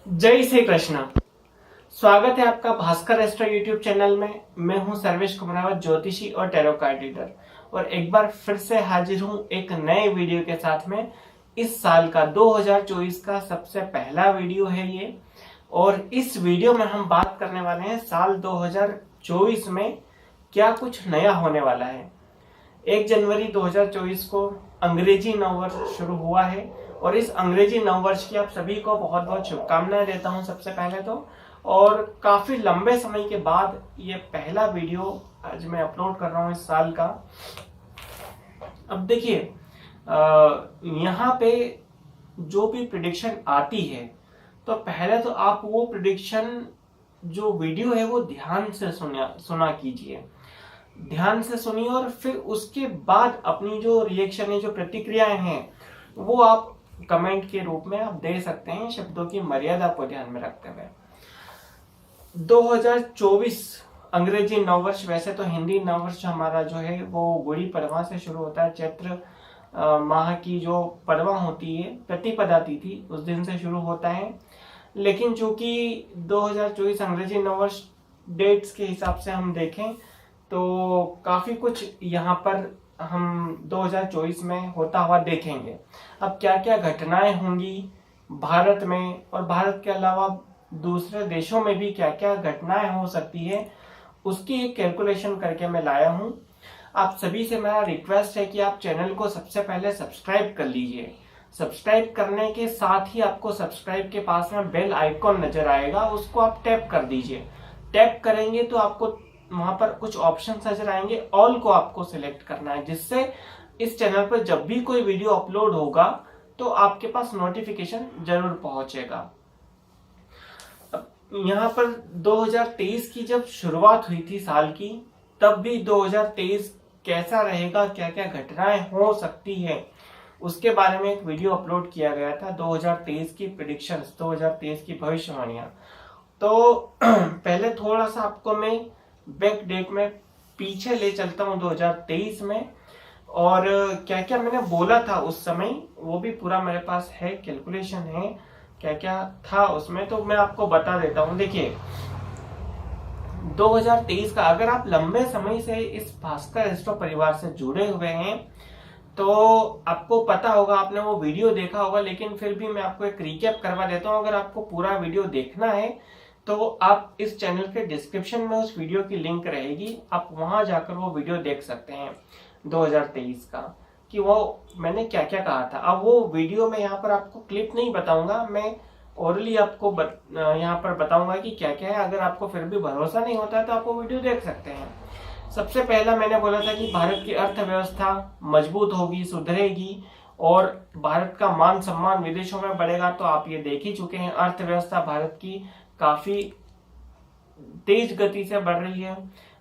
जय श्री कृष्ण। स्वागत है आपका भास्कर एस्ट्रो यूट्यूब चैनल में। मैं हूं सर्वेश कुमारावत, ज्योतिषी और टैरो कार्ड रीडर, और एक बार फिर से हाजिर हूं एक नए वीडियो के साथ में। इस साल का 2024 का सबसे पहला वीडियो है ये, और इस वीडियो में हम बात करने वाले हैं साल 2024 में क्या कुछ नया होने वाला है। 1 जनवरी 2024 को अंग्रेजी नववर्ष शुरू हुआ है, और इस अंग्रेजी नववर्ष की आप सभी को बहुत बहुत शुभकामनाएं देता हूं सबसे पहले तो। और काफी लंबे समय के बाद ये पहला वीडियो आज मैं अपलोड कर रहा हूं इस साल का। अब देखिए, यहाँ पे जो भी प्रिडिक्शन आती है, तो पहले तो आप वो प्रिडिक्शन जो वीडियो है वो ध्यान से सुना कीजिए, ध्यान से सुनिए, और फिर उसके बाद अपनी जो रिएक्शन है, जो प्रतिक्रियाएं हैं, वो आप कमेंट के रूप में आप दे सकते हैं, शब्दों की मर्यादा को ध्यान में रखते हुए। 2024 अंग्रेजी नववर्ष, वैसे तो हिंदी नववर्ष हमारा जो है वो गुड़ी पड़वा से शुरू होता है। चैत्र माह की जो पड़वा होती है, प्रतिपदा तिथि, उस दिन से शुरू होता है। लेकिन चूंकि 2024 अंग्रेजी नववर्ष डेट्स के हिसाब से हम देखें तो काफी कुछ यहाँ पर हम 2024 में होता हुआ देखेंगे। अब क्या क्या घटनाएं होंगी भारत में, और भारत के अलावा दूसरे देशों में भी क्या क्या घटनाएं हो सकती है, उसकी एक कैलकुलेशन करके मैं लाया हूं। आप सभी से मेरा रिक्वेस्ट है कि आप चैनल को सबसे पहले सब्सक्राइब कर लीजिए। सब्सक्राइब करने के साथ ही आपको सब्सक्राइब के पास में बेल आइकॉन नजर आएगा, उसको आप टैप कर दीजिए। टैप करेंगे तो आपको वहां पर कुछ ऑप्शन नजर आएंगे, ऑल को आपको सिलेक्ट करना है, जिससे इस चैनल पर जब भी कोई वीडियो अपलोड होगा तो आपके पास नोटिफिकेशन जरूर पहुंचेगा। यहाँ पर 2023 की जब शुरुआत हुई थी साल की, तब भी 2023 कैसा रहेगा, क्या क्या घटनाएं हो सकती है, उसके बारे में एक वीडियो अपलोड किया गया था। 2023 की प्रिडिक्शंस, 2023 की भविष्यवाणियां। तो पहले थोड़ा सा आपको मैं बैक डेट में पीछे ले चलता हूं 2023 में, और क्या क्या मैंने बोला था उस समय वो भी पूरा मेरे पास है, कैलकुलेशन है क्या क्या था उसमें, तो मैं आपको बता देता हूं। देखिए, 2023 का अगर आप लंबे समय से इस भास्कर एस्ट्रो परिवार से जुड़े हुए हैं तो आपको पता होगा, आपने वो वीडियो देखा होगा, लेकिन फिर भी मैं आपको एक रिकैप करवा देता हूं। अगर आपको पूरा वीडियो देखना है तो आप इस चैनल के डिस्क्रिप्शन में उस वीडियो की लिंक रहेगी, आप वहां जाकर वो वीडियो देख सकते हैं 2023 का, कि वो मैंने क्या क्या कहा था। अब वो वीडियो में यहाँ पर आपको क्लिप नहीं बताऊंगा, मैं ओरली आपको यहाँ पर बताऊंगा कि क्या क्या है। अगर आपको फिर भी भरोसा नहीं होता है तो आप वो वीडियो देख सकते हैं। सबसे पहला मैंने बोला था कि भारत की अर्थव्यवस्था मजबूत होगी, सुधरेगी, और भारत का मान सम्मान विदेशों में बढ़ेगा। तो आप ये देख ही चुके हैं, अर्थव्यवस्था भारत की काफी तेज गति से बढ़ रही है।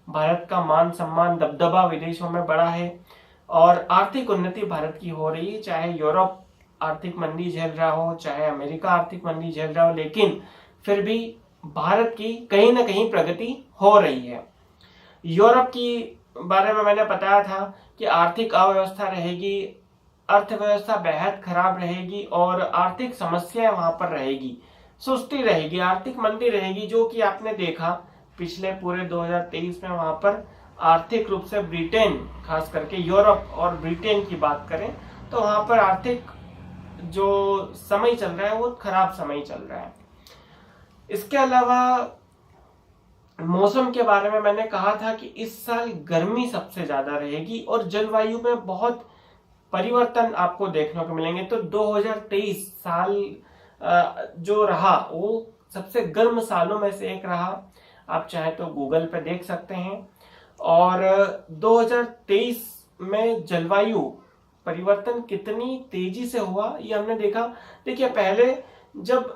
भारत का मान सम्मान, दबदबा विदेशों में बढ़ा है, और आर्थिक उन्नति भारत की हो रही है। चाहे यूरोप आर्थिक मंदी झेल रहा हो, चाहे अमेरिका आर्थिक मंदी झेल रहा हो, लेकिन फिर भी भारत की कहीं ना कहीं प्रगति हो रही है। यूरोप की बारे में मैंने बताया था कि आर्थिक अव्यवस्था रहेगी, अर्थव्यवस्था बेहद खराब रहेगी, और आर्थिक समस्याएं वहां पर रहेगी, सुस्ती रहेगी, आर्थिक मंदी रहेगी, जो कि आपने देखा पिछले पूरे 2023 में। वहां पर आर्थिक रूप से ब्रिटेन, खास करके यूरोप और ब्रिटेन की बात करें तो वहां पर आर्थिक जो समय चल रहा है वो खराब समय चल रहा है। इसके अलावा मौसम के बारे में मैंने कहा था कि इस साल गर्मी सबसे ज्यादा रहेगी, और जलवायु में बहुत परिवर्तन आपको देखने को मिलेंगे। तो 2023 साल जो रहा वो सबसे गर्म सालों में से एक रहा, आप चाहे तो गूगल पे देख सकते हैं। और 2023 में जलवायु परिवर्तन कितनी तेजी से हुआ ये हमने देखा। देखिए, पहले जब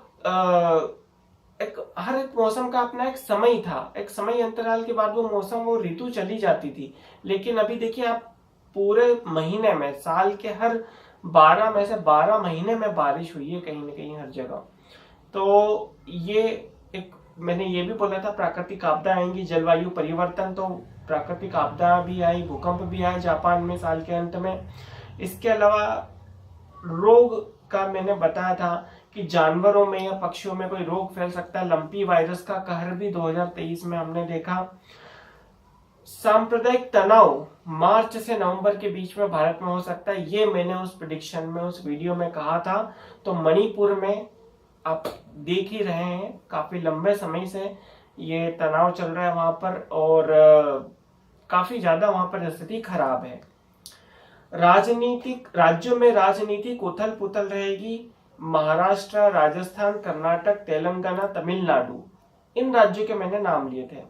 हर एक मौसम का अपना एक समय था, एक समय अंतराल के बाद वो मौसम, वो ऋतु चली जाती थी। लेकिन अभी देखिए, आप पूरे महीने में, साल के हर 12 में से 12 महीने में बारिश हुई है कहीं ना कहीं हर जगह। तो ये एक, मैंने ये भी बोला था प्राकृतिक आपदा आएंगी, जलवायु परिवर्तन, तो प्राकृतिक आपदा भी आई, भूकंप भी आए जापान में साल के अंत में। इसके अलावा रोग का मैंने बताया था कि जानवरों में या पक्षियों में कोई रोग फैल सकता है। लंपी वायरस का कहर भी 2023 में हमने देखा। सांप्रदायिक तनाव मार्च से नवंबर के बीच में भारत में हो सकता है, ये मैंने उस प्रेडिक्शन में, उस वीडियो में कहा था। तो मणिपुर में आप देख ही रहे हैं काफी लंबे समय से ये तनाव चल रहा है वहां पर, और काफी ज्यादा वहां पर स्थिति खराब है। राजनीतिक राज्यों में राजनीतिक उथल पुथल रहेगी। महाराष्ट्र, राजस्थान, कर्नाटक, तेलंगाना, तमिलनाडु, इन राज्यों के मैंने नाम लिए थे।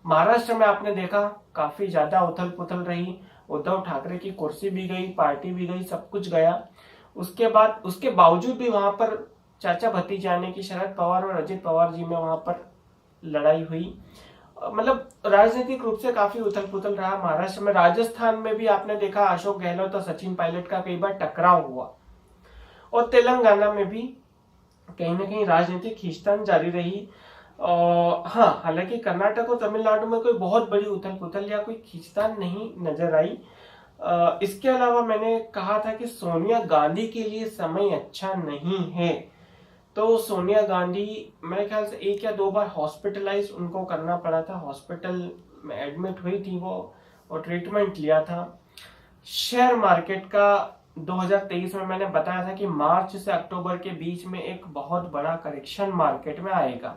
महाराष्ट्र में आपने देखा काफी ज्यादा उथल पुथल रही। उद्धव ठाकरे की कुर्सी भी गई, पार्टी भी गई, सब कुछ गया। उसके बावजूद भी वहां पर चाचा भतीजाने की शरद पवार और अजित पवार जी में वहां पर लड़ाई हुई। मतलब राजनीतिक रूप से काफी उथल पुथल रहा महाराष्ट्र में। राजस्थान में भी आपने देखा अशोक गहलोत और सचिन पायलट का कई बार टकराव हुआ, और तेलंगाना में भी कहीं ना कहीं राजनीतिक खींचतान जारी रही। हाँ, हालांकि कर्नाटक और तमिलनाडु में कोई बहुत बड़ी उथल पुथल या कोई खींचतान नहीं नजर आई। इसके अलावा मैंने कहा था कि सोनिया गांधी के लिए समय अच्छा नहीं है। तो सोनिया गांधी मेरे ख्याल से 1 या 2 बार हॉस्पिटलाइज उनको करना पड़ा था, हॉस्पिटल में एडमिट हुई थी वो और ट्रीटमेंट लिया था। शेयर मार्केट का 2023 में मैंने बताया था कि मार्च से अक्टूबर के बीच में एक बहुत बड़ा करेक्शन मार्केट में आएगा।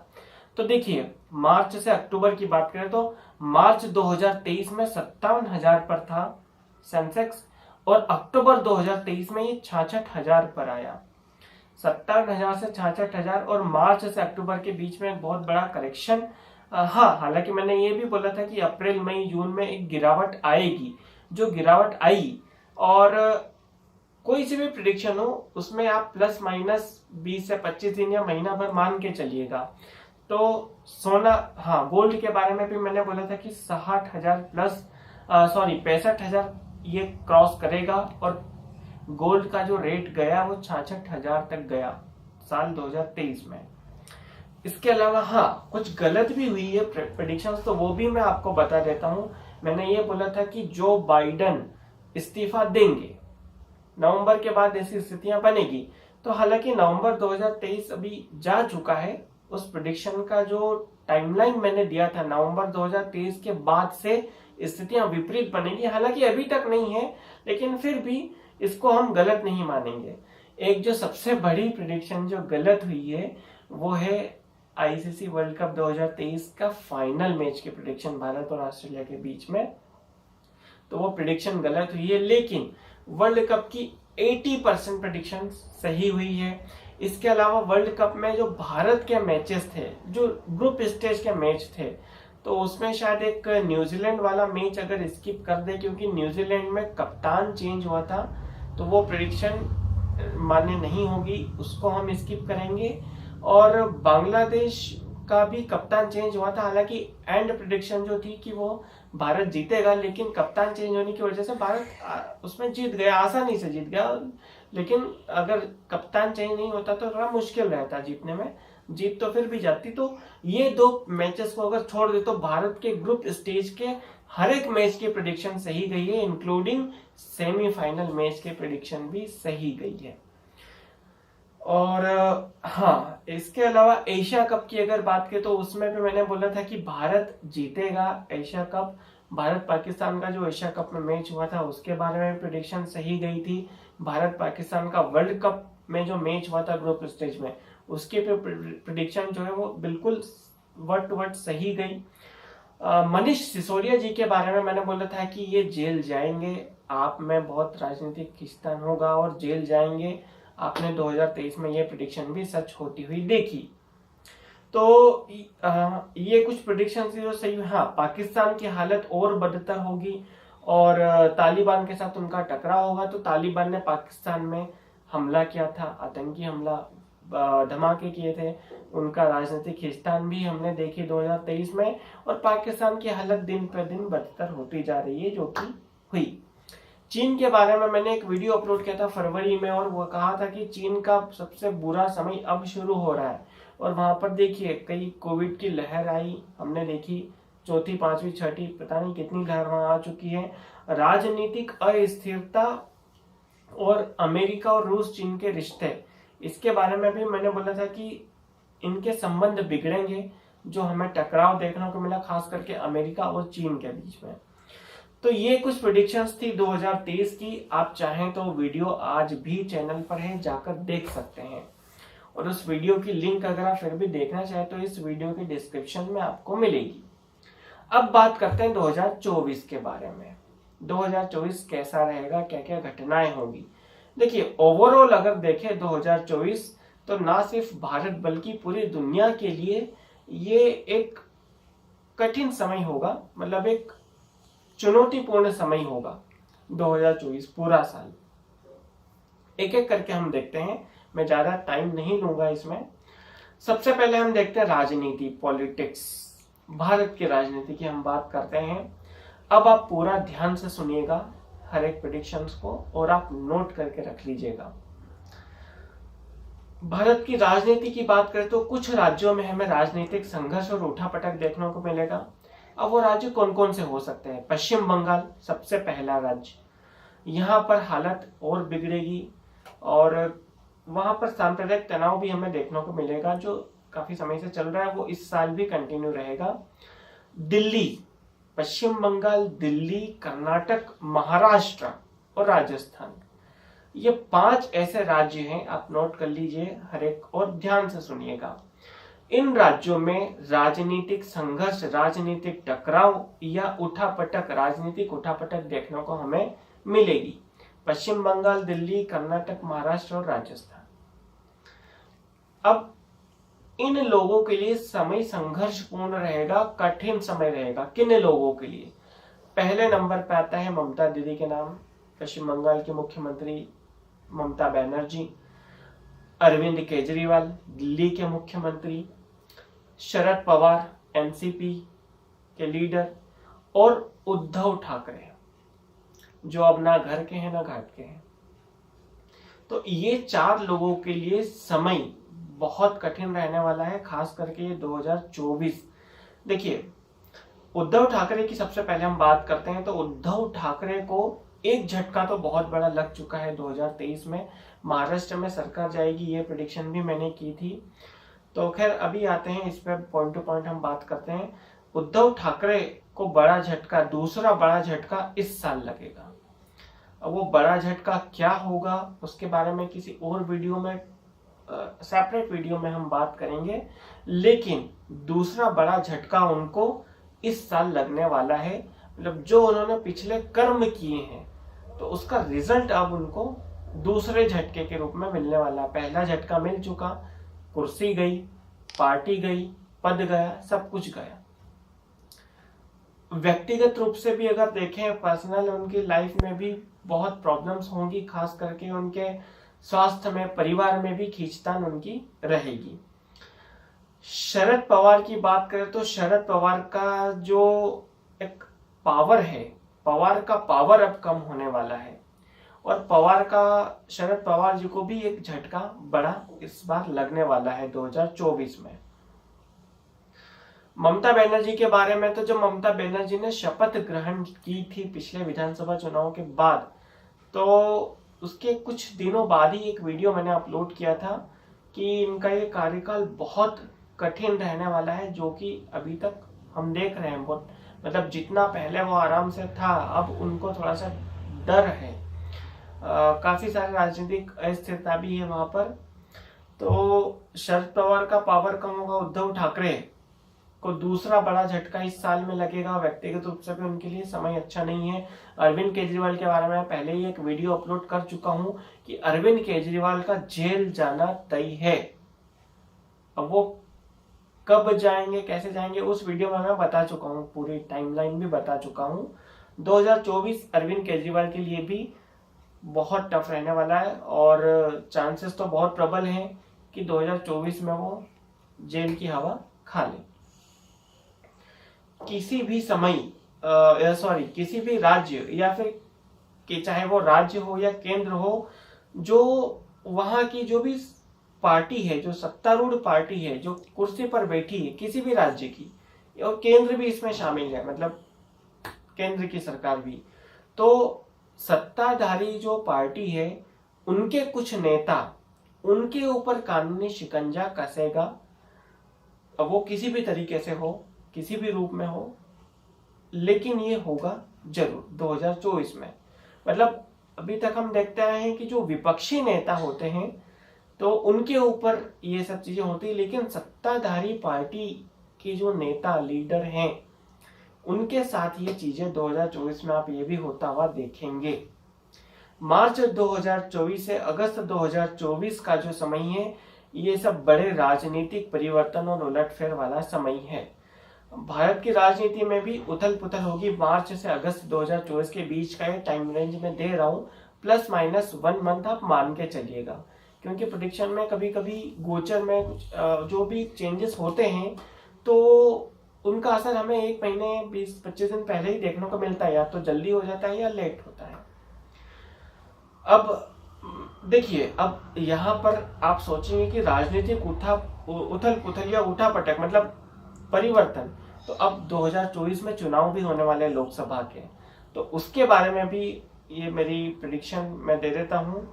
तो देखिए, मार्च से अक्टूबर की बात करें तो मार्च 2023 में 57,000 पर था सेंसेक्स, और अक्टूबर 2023 में ये 66,000 पर आया। 57,000 से 66,000, और मार्च से अक्टूबर के बीच में एक बहुत बड़ा करेक्शन। हाँ, हालांकि मैंने ये भी बोला था कि अप्रैल, मई, जून में एक गिरावट आएगी। जो गिरावट आई, और कोई सी भी प्रिडिक्शन हो उसमें आप प्लस माइनस 20 से 25 दिन या महीना भर मान के चलिएगा। तो सोना, हाँ, गोल्ड के बारे में भी मैंने बोला था कि 60,000 प्लस 65,000 ये क्रॉस करेगा, और गोल्ड का जो रेट गया वो 66,000 तक गया साल 2023 में। इसके अलावा हाँ, कुछ गलत भी हुई है प्रेडिक्शंस, तो वो भी मैं आपको बता देता हूं। मैंने ये बोला था कि जो बाइडन इस्तीफा देंगे, नवंबर के बाद ऐसी स्थितियां बनेगी। तो हालांकि नवंबर 2023 अभी जा चुका है। उस प्रेडिक्शन का जो टाइमलाइन मैंने दिया था, नवंबर 2023 के बाद से स्थितियां विपरीत बनेगी। हालांकि अभी तक नहीं है, लेकिन फिर भी इसको हम गलत नहीं मानेंगे। एक जो सबसे बड़ी प्रेडिक्शन जो गलत हुई है वो है आईसीसी वर्ल्ड कप 2023 का फाइनल मैच की प्रेडिक्शन भारत और ऑस्ट्रेलिया के बीच में। तो वो प्रेडिक्शन गलत हुई है, लेकिन वर्ल्ड कप की 80% प्रेडिक्शन सही हुई है। इसके अलावा वर्ल्ड कप में जो भारत के मैचेस थे, जो ग्रुप स्टेज के मैच थे, तो उसमें शायद एक न्यूजीलैंड वाला मैच अगर स्किप कर दे, क्योंकि न्यूजीलैंड में कप्तान चेंज हुआ था, तो वो प्रेडिक्शन मान्य नहीं होगी, उसको हम स्किप करेंगे। और बांग्लादेश का भी कप्तान चेंज हुआ था। हालांकि एंड प्रेडिक्शन जो थी कि वो भारत जीतेगा, लेकिन कप्तान चेंज होने की वजह से भारत उसमें जीत गया, आसानी से जीत गया। लेकिन अगर कप्तान चेंज नहीं होता तो थोड़ा मुश्किल रहता जीतने में, जीत तो फिर भी जाती। तो ये 2 मैचेस को अगर छोड़ दे तो भारत के ग्रुप स्टेज के हर एक मैच की प्रेडिक्शन सही गई है, इंक्लूडिंग सेमीफाइनल मैच के प्रेडिक्शन भी सही गई है। और हाँ, इसके अलावा एशिया कप की अगर बात करें तो उसमें भी मैंने बोला था कि भारत जीतेगा एशिया कप। भारत पाकिस्तान का जो एशिया कप में मैच हुआ था उसके बारे में प्रेडिक्शन सही गई थी। भारत पाकिस्तान का वर्ल्ड कप में जो मैच हुआ था ग्रुप स्टेज में, उसके प्रेडिक्शन जो है वो बिल्कुल वर्ड टू वर्ड सही गई। मनीष सिसोदिया जी के बारे में मैंने बोला था कि ये जेल जाएंगे, आप में बहुत राजनीतिक खींचतान होगा और जेल जाएंगे। आपने 2023 में ये प्रेडिक्शन भी सच होती हुई देखी। तो ये कुछ प्रेडिक्शन जो सही। हाँ, पाकिस्तान की हालत और बदतर होगी और तालिबान के साथ उनका टकराव होगा। तो तालिबान ने पाकिस्तान में हमला किया था, आतंकी हमला, धमाके किए थे, उनका राजनीतिक खींचतान भी हमने देखी 2023 में। और पाकिस्तान की हालत दिन पर दिन बदतर होती जा रही है, जो कि हुई। चीन के बारे में मैंने एक वीडियो अपलोड किया था फरवरी में, और वो कहा था कि चीन का सबसे बुरा समय अब शुरू हो रहा है। और वहां पर देखिए कई कोविड की लहर आई, हमने देखी, 4th, 5वीं, 6ठी, पता नहीं कितनी लहर वहां आ चुकी है। राजनीतिक अस्थिरता और अमेरिका और रूस चीन के रिश्ते, इसके बारे में भी मैंने बोला था कि इनके संबंध बिगड़ेंगे, जो हमें टकराव देखने को मिला खास करके अमेरिका और चीन के बीच में। तो ये कुछ प्रेडिक्शंस थी 2023 की। आप चाहें तो वीडियो आज भी चैनल पर है, जाकर देख सकते हैं। और उस वीडियो की लिंक अगर आप फिर भी देखना चाहें तो इस वीडियो के डिस्क्रिप्शन में आपको मिलेगी। अब बात करते हैं 2024 के बारे में। 2024 कैसा रहेगा, क्या क्या घटनाएं होंगी। देखिए, ओवरऑल अगर देखें 2024 तो ना सिर्फ भारत बल्कि पूरी दुनिया के लिए ये एक कठिन समय होगा, मतलब एक चुनौतीपूर्ण समय होगा 2024 पूरा साल। एक एक करके हम देखते हैं, मैं ज्यादा टाइम नहीं लूंगा इसमें। सबसे पहले हम देखते हैं राजनीति, पॉलिटिक्स, भारत की राजनीति की हम बात करते हैं। अब आप पूरा ध्यान से सुनिएगा हर एक प्रेडिक्शंस को और आप नोट करके रख लीजिएगा। भारत की राजनीति की बात करें तो कुछ राज्यों में हमें राजनीतिक संघर्ष और उठापटक देखने को मिलेगा। अब वो राज्य कौन कौन से हो सकते हैं। पश्चिम बंगाल सबसे पहला राज्य, यहाँ पर हालत और बिगड़ेगी और वहां पर सांप्रदायिक तनाव भी हमें देखने को मिलेगा, जो काफी समय से चल रहा है, वो इस साल भी कंटिन्यू रहेगा। दिल्ली, पश्चिम बंगाल, दिल्ली, कर्नाटक, महाराष्ट्र और राजस्थान, ये 5 ऐसे राज्य हैं, आप नोट कर लीजिए हर एक और ध्यान से सुनिएगा। इन राज्यों में राजनीतिक संघर्ष, राजनीतिक टकराव या उठापटक, राजनीतिक उठापटक देखने को हमें मिलेगी। पश्चिम बंगाल, दिल्ली, कर्नाटक, महाराष्ट्र और राजस्थान। अब इन लोगों के लिए समय संघर्षपूर्ण रहेगा, कठिन समय रहेगा। किन लोगों के लिए? पहले नंबर पे आता है ममता दीदी के नाम, पश्चिम बंगाल की मुख्यमंत्री ममता बनर्जी, अरविंद केजरीवाल दिल्ली के मुख्यमंत्री, शरद पवार एनसीपी के लीडर और उद्धव ठाकरे, जो अब ना घर के हैं ना घाट के हैं। तो ये 4 लोगों के लिए समय बहुत कठिन रहने वाला है, खास करके ये 2024। देखिए, उद्धव ठाकरे की सबसे पहले हम बात करते हैं तो उद्धव ठाकरे को एक झटका तो बहुत बड़ा लग चुका है 2023 में। महाराष्ट्र में सरकार जाएगी, ये प्रेडिक्शन भी मैंने की थी। तो खैर अभी आते हैं इस पे, पॉइंट टू पॉइंट हम बात करते हैं। उद्धव ठाकरे को बड़ा झटका, दूसरा बड़ा झटका इस साल लगेगा। अब वो बड़ा झटका क्या होगा उसके बारे में किसी और वीडियो में, सेपरेट वीडियो में हम बात करेंगे, लेकिन दूसरा बड़ा झटका उनको इस साल लगने वाला है। मतलब जो उन्होंने पिछले कर्म किए हैं तो उसका रिजल्ट अब उनको दूसरे झटके के रूप में मिलने वाला है। पहला झटका मिल चुका, कुर्सी गई, पार्टी गई, पद गया, सब कुछ गया। व्यक्तिगत रूप से भी अगर देखें, पर्सनल उनकी लाइफ में भी बहुत प्रॉब्लम्स होंगी, खास करके उनके स्वास्थ्य में, परिवार में भी खींचतान उनकी रहेगी। शरद पवार की बात करें तो शरद पवार का जो एक पावर है, पवार का पावर अब कम होने वाला है और शरद पवार जी को भी एक झटका बड़ा इस बार लगने वाला है 2024 में। ममता बनर्जी के बारे में तो जब ममता बनर्जी ने शपथ ग्रहण की थी पिछले विधानसभा चुनाव के बाद, तो उसके कुछ दिनों बाद ही एक वीडियो मैंने अपलोड किया था कि इनका ये कार्यकाल बहुत कठिन रहने वाला है, जो कि अभी तक हम देख रहे हैं। बहुत मतलब जितना पहले वो आराम से था, अब उनको थोड़ा सा डर है। काफी सारी राजनीतिक अस्थिरता भी है वहां पर। तो शरद पवार का पावर कम होगा, उद्धव ठाकरे को दूसरा बड़ा झटका इस साल में लगेगा। व्यक्तिगत रूप से भी उनके लिए समय अच्छा नहीं है। अरविंद केजरीवाल के बारे में पहले ही एक वीडियो अपलोड कर चुका हूं कि अरविंद केजरीवाल का जेल जाना तय है। अब वो कब जाएंगे, कैसे जाएंगे, उस वीडियो में मैं बता चुका हूं, पूरी टाइमलाइन भी बता चुका हूं। 2024 अरविंद केजरीवाल के लिए भी बहुत टफ रहने वाला है और चांसेस तो बहुत प्रबल हैं कि 2024 में वो जेल की हवा खा ले। किसी भी समय किसी भी राज्य या फिर कि चाहे वो राज्य हो या केंद्र हो, जो वहां की जो भी पार्टी है, जो सत्तारूढ़ पार्टी है, जो कुर्सी पर बैठी है किसी भी राज्य की, और केंद्र भी इसमें शामिल है, मतलब केंद्र की सरकार भी, तो सत्ताधारी जो पार्टी है उनके कुछ नेता उनके ऊपर कानूनी शिकंजा कसेगा। अब वो किसी भी तरीके से हो, किसी भी रूप में हो, लेकिन ये होगा जरूर 2024 में। मतलब अभी तक हम देखते आए हैं कि जो विपक्षी नेता होते हैं तो उनके ऊपर ये सब चीजें होती है, लेकिन सत्ताधारी पार्टी के जो नेता लीडर हैं उनके साथ ये चीजें 2024 में आप ये भी होता हुआ देखेंगे। मार्च 2024 से अगस्त 2024 का जो समय है ये सब बड़े राजनीतिक परिवर्तन और उलटफेर वाला समय है। भारत की राजनीति में भी उथल पुथल होगी। मार्च से अगस्त 2024 के बीच का ये टाइम रेंज में दे रहा हूँ, प्लस माइनस 1 मंथ आप मान के चलिएगा, क्योंकि प्रेडिक्शन में कभी कभी गोचर में कुछ जो भी चेंजेस होते हैं तो उनका असर हमें 1 महीने 20-25 दिन पहले ही देखने को मिलता है, या तो जल्दी हो जाता है या लेट होता है। अब देखिए, अब यहाँ पर आप सोचेंगे कि राजनीतिक उथल पुथल या उठापटक मतलब परिवर्तन, तो अब 2024 में चुनाव भी होने वाले हैं लोकसभा के, तो उसके बारे में भी ये मेरी प्रेडिक्शन मैं दे देता हूँ।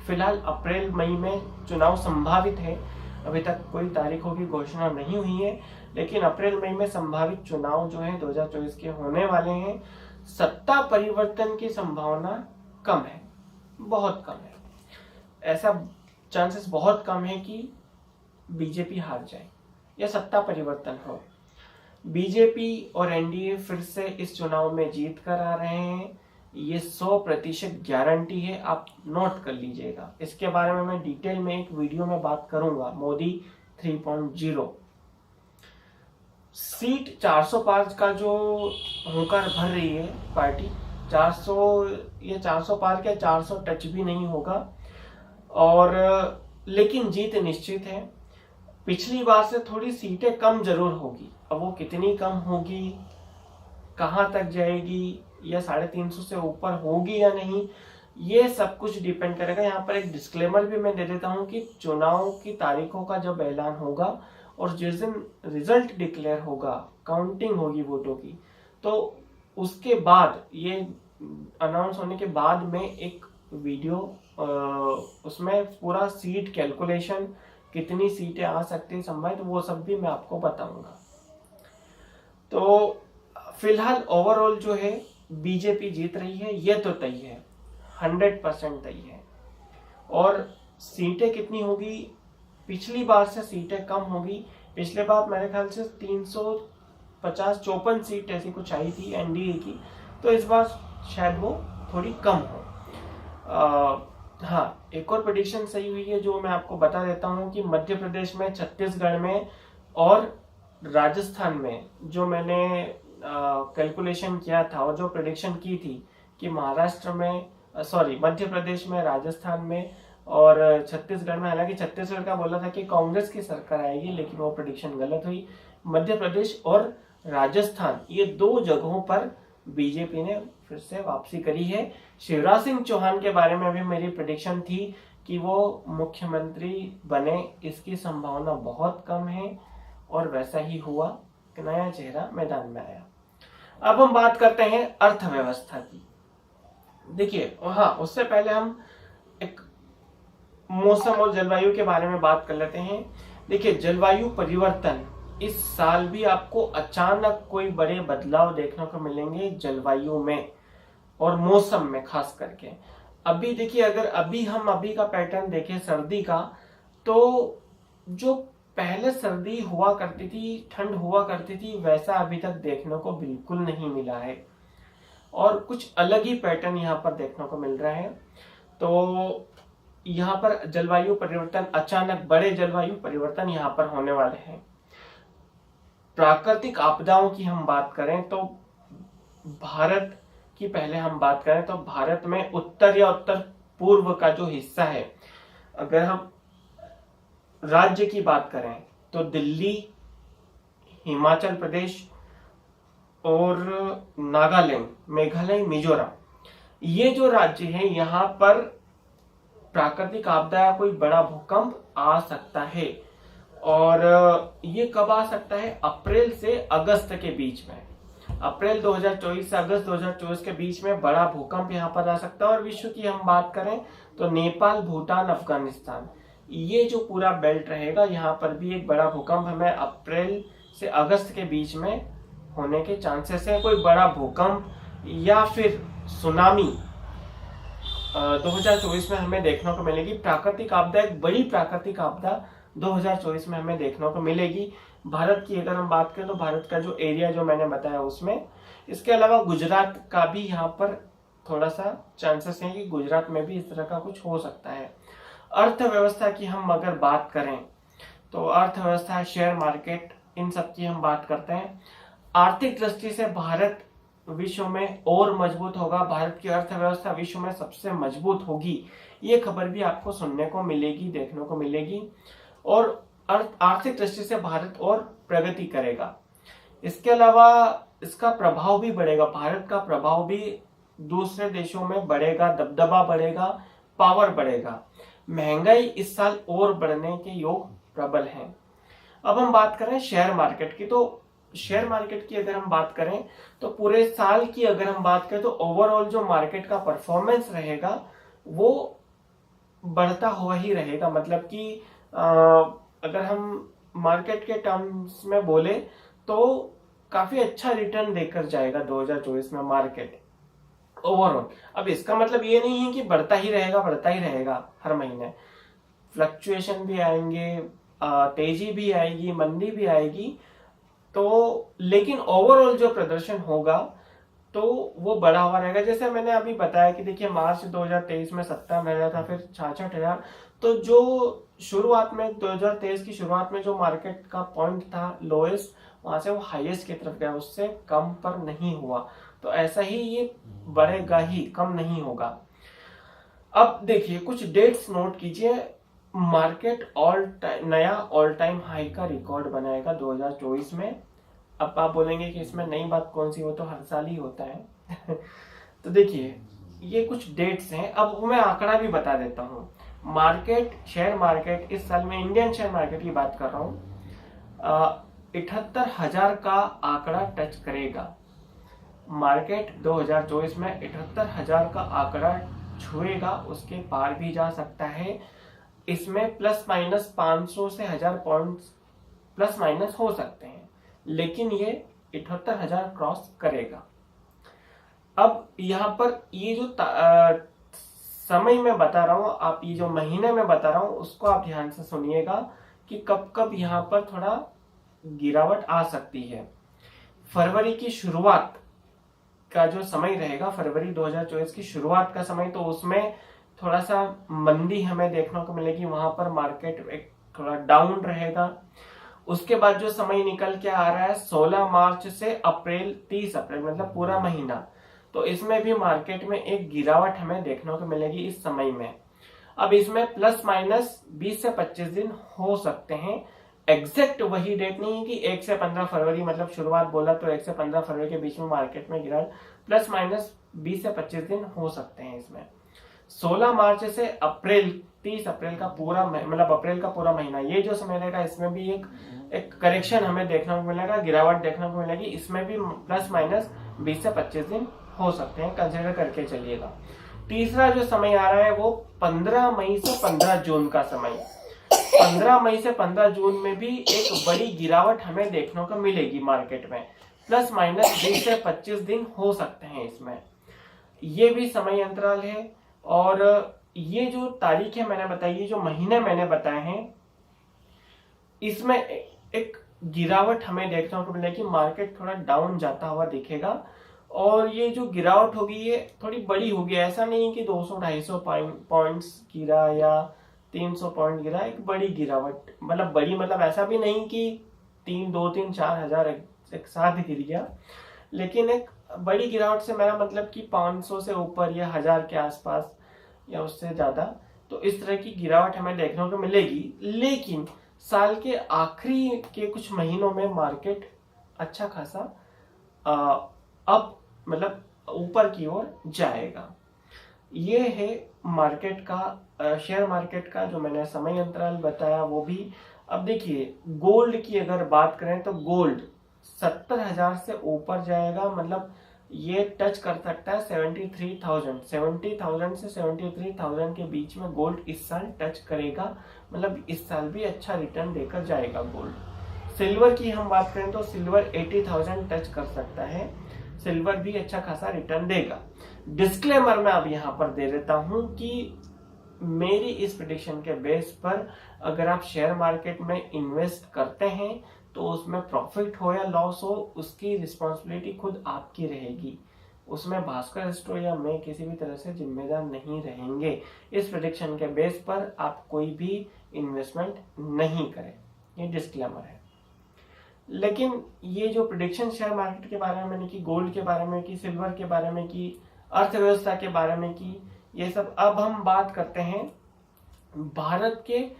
फिलहाल अप्रैल मई में चुनाव संभावित है, अभी तक कोई तारीखों की घोषणा नहीं हुई है, लेकिन अप्रैल मई में संभावित चुनाव जो है 2024 के होने वाले हैं। सत्ता परिवर्तन की संभावना कम है, बहुत कम है। ऐसा चांसेस बहुत कम है कि बीजेपी हार जाए या सत्ता परिवर्तन हो। बीजेपी और एनडीए फिर से इस चुनाव में जीत कर आ रहे हैं, ये 100% गारंटी है, आप नोट कर लीजिएगा। इसके बारे में मैं डिटेल में एक वीडियो में बात करूंगा, मोदी 3.0। सीट 405 का जो होकर भर रही है पार्टी, 400 पार के 400 टच भी नहीं होगा, और लेकिन जीत निश्चित है। पिछली बार से थोड़ी सीटें कम जरूर होगी, अब वो कितनी कम होगी, कहां तक जाएगी, या 350 से ऊपर होगी या नहीं, ये सब कुछ डिपेंड करेगा। यहाँ पर एक डिस्क्लेमर भी मैं दे देता हूँ कि चुनाव की तारीखों का जब ऐलान होगा और जिस दिन रिजल्ट डिक्लेयर होगा, काउंटिंग होगी वोटों की, तो उसके बाद ये अनाउंस होने के बाद में एक वीडियो उसमें पूरा सीट कैलकुलेशन, कितनी सीटें आ सकती है संभावित, वो सब भी मैं आपको बताऊंगा। तो फिलहाल ओवरऑल जो है बीजेपी जीत रही है, ये तो तय है, 100% तय है। और सीटें कितनी होगी, पिछली बार से सीटें कम होगी। पिछले बार मेरे ख्याल से 354 सीट ऐसी कुछ आई थी एनडीए की, तो इस बार शायद वो थोड़ी कम हो। हाँ, एक और प्रेडिक्शन सही हुई है जो मैं आपको बता देता हूँ कि मध्य प्रदेश में, छत्तीसगढ़ में और राजस्थान में जो मैंने कैलकुलेशन किया था और जो प्रेडिक्शन की थी कि महाराष्ट्र में, मध्य प्रदेश में, राजस्थान में और छत्तीसगढ़ में, हालांकि छत्तीसगढ़ का बोला था कि कांग्रेस की सरकार आएगी, लेकिन वो प्रेडिक्शन गलत हुई। मध्य प्रदेश और राजस्थान, ये 2 जगहों पर बीजेपी ने फिर से वापसी करी है। शिवराज सिंह चौहान के बारे में भी मेरी प्रेडिक्शन थी कि वो मुख्यमंत्री बने, इसकी संभावना बहुत कम है, और वैसा ही हुआ, नया चेहरा मैदान में आया। अब हम बात करते हैं अर्थव्यवस्था की। देखिए, हाँ, उससे पहले हम एक मौसम और जलवायु के बारे में बात कर लेते हैं। देखिए, जलवायु परिवर्तन, इस साल भी आपको अचानक कोई बड़े बदलाव देखने को मिलेंगे जलवायु में और मौसम में खास करके। अभी देखिए, अगर अभी का पैटर्न देखें सर्दी का, तो जो पहले सर्दी हुआ करती थी, ठंड हुआ करती थी, वैसा अभी तक देखने को बिल्कुल नहीं मिला है, और कुछ अलग ही पैटर्न यहाँ पर देखने को मिल रहा है। तो यहाँ पर जलवायु परिवर्तन, अचानक बड़े जलवायु परिवर्तन यहाँ पर होने वाले हैं। प्राकृतिक आपदाओं की हम बात करें तो भारत की पहले हम बात करें तो भारत में उत्तर या उत्तर पूर्व का जो हिस्सा है, अगर हम राज्य की बात करें तो दिल्ली, हिमाचल प्रदेश और नागालैंड, मेघालय, मिजोरम, ये जो राज्य हैं, यहाँ पर प्राकृतिक आपदा या कोई बड़ा भूकंप आ सकता है। और ये कब आ सकता है? अप्रैल से अगस्त के बीच में। अप्रैल 2024 से अगस्त 2024 के बीच में बड़ा भूकंप यहाँ पर आ सकता है। और विश्व की हम बात करें तो नेपाल, भूटान, अफगानिस्तान, ये जो पूरा बेल्ट रहेगा, यहाँ पर भी एक बड़ा भूकंप हमें अप्रैल से अगस्त के बीच में होने के चांसेस है। कोई बड़ा भूकंप या फिर सुनामी 2024 में हमें देखने को मिलेगी। प्राकृतिक आपदा, एक बड़ी प्राकृतिक आपदा 2024 में हमें देखने को मिलेगी। भारत की अगर हम बात करें तो भारत का जो एरिया जो मैंने बताया उसमें, इसके अलावा गुजरात का भी यहाँ पर थोड़ा सा चांसेस है कि गुजरात में भी इस तरह का कुछ हो सकता है। अर्थव्यवस्था की हम अगर बात करें तो अर्थव्यवस्था, शेयर मार्केट, इन सब की हम बात करते हैं। आर्थिक दृष्टि से भारत विश्व में और मजबूत होगा, भारत की अर्थव्यवस्था विश्व में सबसे मजबूत होगी, ये खबर भी आपको सुनने को मिलेगी, देखने को मिलेगी। और आर्थिक दृष्टि से भारत और प्रगति करेगा। इसके अलावा इसका प्रभाव भी बढ़ेगा, भारत का प्रभाव भी दूसरे देशों में बढ़ेगा, दबदबा बढ़ेगा, पावर बढ़ेगा। महंगाई इस साल और बढ़ने के योग प्रबल हैं। अब हम बात करें शेयर मार्केट की, तो शेयर मार्केट की अगर हम बात करें तो पूरे साल की अगर हम बात करें तो ओवरऑल जो मार्केट का परफॉर्मेंस रहेगा वो बढ़ता हुआ ही रहेगा। मतलब कि अगर हम मार्केट के टर्म्स में बोले तो काफी अच्छा रिटर्न देकर जाएगा 2024 में मार्केट ओवरऑल। अब इसका मतलब ये नहीं है कि बढ़ता ही रहेगा हर महीने, फ्लक्चुएशन भी आएंगे, तेजी भी आएगी, मंदी भी आएगी, तो लेकिन ओवरऑल जो प्रदर्शन होगा तो वो बढ़ा हुआ रहेगा। जैसे मैंने अभी बताया कि देखिए मार्च 2023 में 57,000 था, फिर 66,000। तो जो शुरुआत में 2023 की शुरुआत में जो मार्केट का पॉइंट था लोएस्ट, वहां से वो हाईएस्ट की तरफ गया, उससे कम पर नहीं हुआ। तो ऐसा ही ये बढ़ेगा ही, कम नहीं होगा। अब देखिए कुछ डेट्स नोट कीजिए। मार्केट नया ऑल टाइम हाई का रिकॉर्ड बनाएगा 2024 में। अब आप बोलेंगे कि इसमें नई बात कौन सी, हो तो हर साल ही होता है तो देखिए ये कुछ डेट्स हैं। अब मैं आंकड़ा भी बता देता हूँ। मार्केट, शेयर मार्केट इस साल में, इंडियन शेयर मार्केट की बात कर रहा हूँ, 78,000 का आंकड़ा टच करेगा। मार्केट 2024 में 78,000 का आंकड़ा छुएगा, उसके पार भी जा सकता है। इसमें प्लस माइनस 500 से 1000 पॉइंट्स प्लस माइनस हो सकते हैं, लेकिन ये 78,000 क्रॉस करेगा। अब यहाँ पर ये जो समय में बता रहा हूँ, आप ये जो महीने में बता रहा हूँ उसको आप ध्यान से सुनिएगा कि कब कब यहाँ पर थोड़ा गिरावट आ सकती है। फरवरी की शुरुआत का जो समय रहेगा, फरवरी 2024 की शुरुआत का समय, तो उसमें थोड़ा सा मंदी हमें देखने को मिलेगी, वहां पर मार्केट एक थोड़ा डाउन रहेगा। उसके बाद जो समय निकल के आ रहा है 16 मार्च से अप्रैल 30 अप्रैल, मतलब पूरा महीना, तो इसमें भी मार्केट में एक गिरावट हमें देखने को मिलेगी इस समय में। अब इसमें प्लस माइनस 20 से 25 दिन हो सकते हैं। एग्जैक्ट वही डेट नहीं है कि 1 से 15 फरवरी, मतलब शुरुआत बोला तो 1 से 15 फरवरी के बीच में मार्केट में गिरावट, प्लस माइनस 20 से 25 दिन हो सकते हैं इसमें। 16 मार्च से अप्रैल 30 अप्रैल का पूरा, मतलब अप्रैल का पूरा महीना, ये जो समय रहेगा इसमें भी एक करेक्शन हमें देखने को मिलेगा, गिरावट देखने को मिलेगी। इसमें भी प्लस माइनस 20 से 25 दिन हो सकते हैं, कंसिडर करके चलिएगा। तीसरा जो समय आ रहा है वो 15 मई से 15 जून का समय। 15 मई से 15 जून में भी एक बड़ी गिरावट हमें देखने को मिलेगी मार्केट में, प्लस माइनस 20 से 25 दिन हो सकते हैं इसमें। ये भी समय अंतराल है। और ये जो तारीख है मैंने बताई, ये जो महीने मैंने बताए हैं, इसमें एक गिरावट हमें देखने को मिलेगी, मार्केट थोड़ा डाउन जाता हुआ दिखेगा। और ये जो गिरावट होगी ये थोड़ी बड़ी होगी, ऐसा नहीं कि 200-250 पॉइंट्स गिरा या 300 पॉइंट गिरा, एक बड़ी गिरावट, मतलब बड़ी मतलब ऐसा भी नहीं कि 2-3-4 हजार एक साथ गिर गया, लेकिन एक बड़ी गिरावट से मेरा मतलब कि 500 से ऊपर या 1000 के आसपास या उससे ज्यादा, तो इस तरह की गिरावट हमें देखने को मिलेगी। लेकिन साल के आखिरी के कुछ महीनों में मार्केट अच्छा खासा अप, मतलब ऊपर की ओर जाएगा। ये है मार्केट का, शेयर मार्केट का जो मैंने समय अंतराल बताया वो भी। अब देखिए गोल्ड की अगर बात करें तो गोल्ड 70,000 से ऊपर जाएगा, मतलब ये टच कर सकता है 73,000 से 73,000 के बीच में गोल्ड इस साल टच करेगा, मतलब इस साल भी अच्छा रिटर्न देकर जाएगा गोल्ड। सिल्वर की हम बात करें तो सिल्वर 80,000 टच कर सकता है, सिल्वर भी अच्छा खासा रिटर्न देगा। डिस्क्लेमर मैं अब यहाँ पर दे देता हूं कि मेरी इस प्रेडिक्शन के बेस पर अगर आप शेयर मार्केट में इन्वेस्ट करते हैं तो उसमें प्रॉफिट हो या लॉस हो, उसकी रिस्पॉन्सिबिलिटी खुद आपकी रहेगी, उसमें भास्कर एस्ट्रो या मैं किसी भी तरह से जिम्मेदार नहीं रहेंगे। इस प्रेडिक्शन के बेस पर आप कोई भी इन्वेस्टमेंट नहीं करें, ये डिस्क्लेमर है। लेकिन ये जो प्रेडिक्शन शेयर मार्केट के बारे में मैंने की, गोल्ड के बारे में की, सिल्वर के बारे में की, अर्थव्यवस्था के बारे में की, ये सब, अब हम बात करते हैं भारत के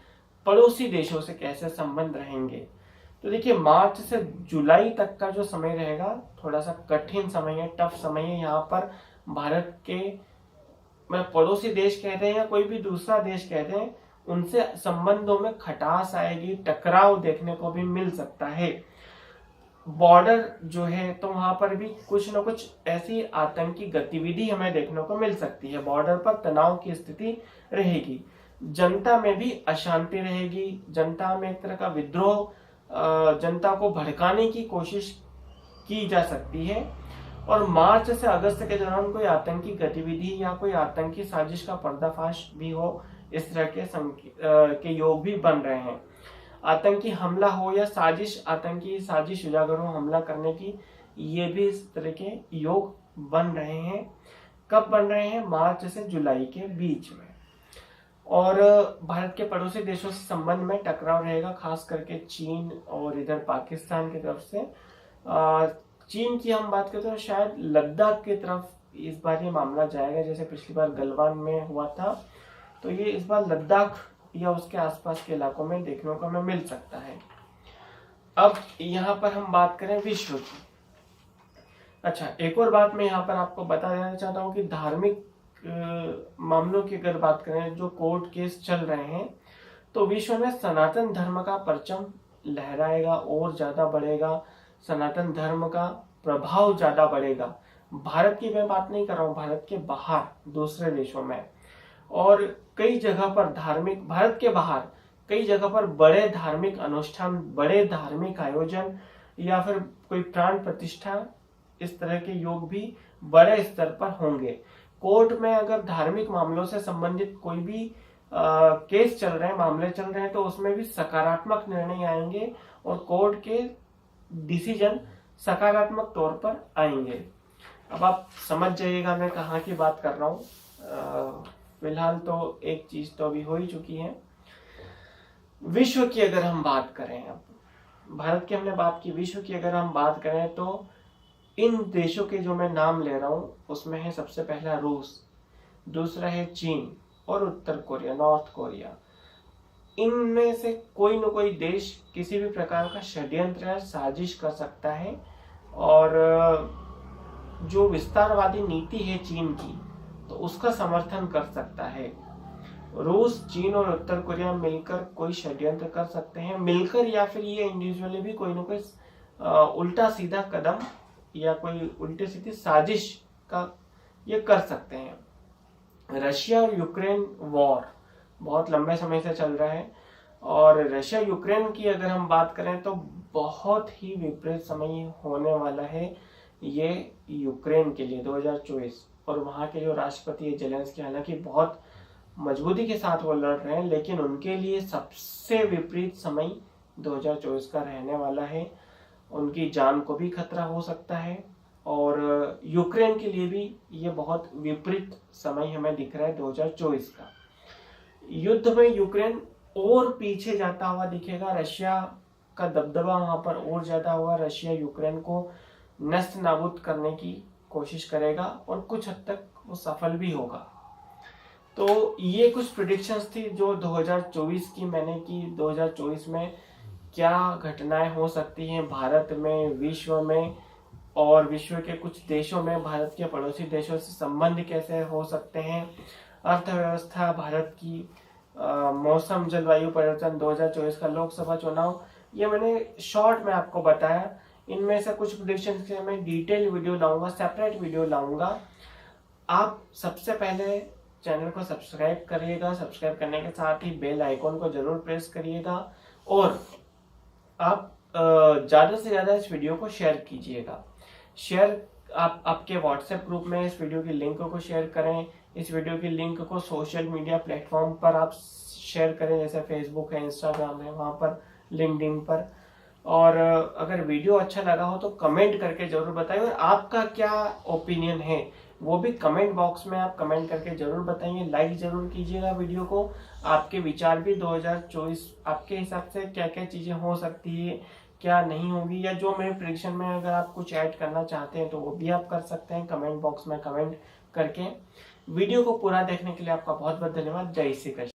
पड़ोसी देशों से कैसे संबंध रहेंगे। तो देखिए, मार्च से जुलाई तक का जो समय रहेगा थोड़ा सा कठिन समय है, टफ समय है। यहाँ पर भारत के पड़ोसी देश कहते हैं या कोई भी दूसरा देश कहते हैं, उनसे संबंधों में खटास आएगी, टकराव देखने को भी मिल सकता है। बॉर्डर जो है तो वहां पर भी कुछ न कुछ ऐसी आतंकी गतिविधि हमें देखने को मिल सकती है, बॉर्डर पर तनाव की स्थिति रहेगी, जनता में भी अशांति रहेगी, जनता में एक तरह का विद्रोह, जनता को भड़काने की कोशिश की जा सकती है। और मार्च से अगस्त के दौरान कोई आतंकी गतिविधि या कोई आतंकी साजिश का पर्दाफाश भी हो, इस तरह के योग भी बन रहे हैं। आतंकी हमला हो या आतंकी साजिश उजागर हो हमला करने की, ये भी इस तरह के योग बन रहे हैं। कब बन रहे हैं? मार्च से जुलाई के बीच में। और भारत के पड़ोसी देशों से संबंध में टकराव रहेगा, खास करके चीन और इधर पाकिस्तान की तरफ से। चीन की हम बात करते हैं तो शायद लद्दाख की तरफ इस बार ये मामला जाएगा, जैसे पिछली बार गलवान में हुआ था, तो ये इस बार लद्दाख या उसके आसपास के इलाकों में देखने को हमें मिल सकता है। अब यहाँ पर हम बात करें विश्व की। अच्छा, एक और बात मैं यहाँ पर आपको बता देना चाहता हूँ कि धार्मिक मामलों की अगर बात करें, जो कोर्ट केस चल रहे हैं, तो विश्व में सनातन धर्म का परचम लहराएगा और ज्यादा बढ़ेगा, सनातन धर्म का प्रभाव ज्यादा बढ़ेगा। भारत की मैं बात नहीं कर रहा हूँ, भारत के बाहर दूसरे देशों में, और कई जगह पर भारत के बाहर कई जगह पर बड़े धार्मिक अनुष्ठान, बड़े धार्मिक आयोजन या फिर कोई प्राण प्रतिष्ठा, इस तरह के योग भी बड़े स्तर पर होंगे। कोर्ट में अगर धार्मिक मामलों से संबंधित कोई भी केस चल रहे हैं, मामले चल रहे हैं, तो उसमें भी सकारात्मक निर्णय आएंगे और कोर्ट के डिसीजन सकारात्मक तौर पर आएंगे। अब आप समझ जाइएगा मैं कहाँ की बात कर रहा हूँ। फिलहाल तो एक चीज तो अभी हो ही चुकी है। विश्व की अगर हम बात करें, अब भारत की हमने बात की, विश्व की अगर हम बात करें तो इन देशों के जो मैं नाम ले रहा हूं उसमें है सबसे पहला रूस, दूसरा है चीन और उत्तर कोरिया, नॉर्थ कोरिया। इनमें से कोई न कोई देश किसी भी प्रकार का षड्यंत्र या साजिश कर सकता है, और जो विस्तारवादी नीति है चीन की, तो उसका समर्थन कर सकता है। रूस, चीन और उत्तर कोरिया मिलकर कोई षड्यंत्र कर सकते हैं, मिलकर या फिर ये इंडिविजुअली भी कोई ना कोई उल्टा सीधा कदम या कोई उल्टी सीधी साजिश का ये कर सकते हैं। रशिया और यूक्रेन वॉर बहुत लंबे समय से चल रहा है, और रशिया यूक्रेन की अगर हम बात करें तो बहुत ही विपरीत समय होने वाला है ये यूक्रेन के लिए 2024। और वहाँ के जो राष्ट्रपति है जेलेंस्की, हालांकि बहुत मजबूती के साथ वो लड़ रहे हैं, लेकिन उनके लिए सबसे विपरीत समय 2024 का रहने वाला है। उनकी जान को भी खतरा हो सकता है, और यूक्रेन के लिए भी ये बहुत विपरीत समय हमें दिख रहा है 2024 का। युद्ध में यूक्रेन और पीछे जाता हुआ दिखेगा, रशिया का दबदबा वहां पर और ज्यादा होगा, रशिया यूक्रेन को नष्ट नाबूद करने की कोशिश करेगा और कुछ हद तक वो सफल भी होगा। तो ये कुछ प्रेडिक्शंस थी जो 2024 की मैंने की। 2024 में क्या घटनाएं हो सकती हैं भारत में, विश्व में, और विश्व के कुछ देशों में भारत के पड़ोसी देशों से संबंध कैसे हो सकते हैं, अर्थव्यवस्था भारत की, मौसम, जलवायु परिवर्तन, 2024 का लोकसभा चुनाव, ये मैंने शॉर्ट में आपको बताया। इनमें से कुछ प्रेडिक्शन के मैं डिटेल वीडियो लाऊंगा, सेपरेट वीडियो लाऊंगा। आप सबसे पहले चैनल को सब्सक्राइब करिएगा, सब्सक्राइब करने के साथ ही बेल आइकॉन को जरूर प्रेस करिएगा और आप ज़्यादा से ज़्यादा इस वीडियो को शेयर कीजिएगा। शेयर आप आपके व्हाट्सएप ग्रुप में इस वीडियो की लिंक को शेयर करें। इस वीडियो की लिंक को सोशल मीडिया प्लेटफॉर्म पर आप शेयर करें, जैसे फेसबुक है, इंस्टाग्राम है, वहाँ पर, लिंक्डइन पर। और अगर वीडियो अच्छा लगा हो तो कमेंट करके जरूर बताइए और आपका क्या ओपिनियन है वो भी कमेंट बॉक्स में आप कमेंट करके जरूर बताइए। लाइक जरूर कीजिएगा वीडियो को। आपके विचार भी 2024 आपके हिसाब से क्या क्या चीजें हो सकती है, क्या नहीं होगी, या जो मेरे प्रेडिक्शन में अगर आप कुछ ऐड करना चाहते हैं तो वो भी आप कर सकते हैं कमेंट बॉक्स में कमेंट करके। वीडियो को पूरा देखने के लिए आपका बहुत बहुत धन्यवाद। जय श्री कृष्ण।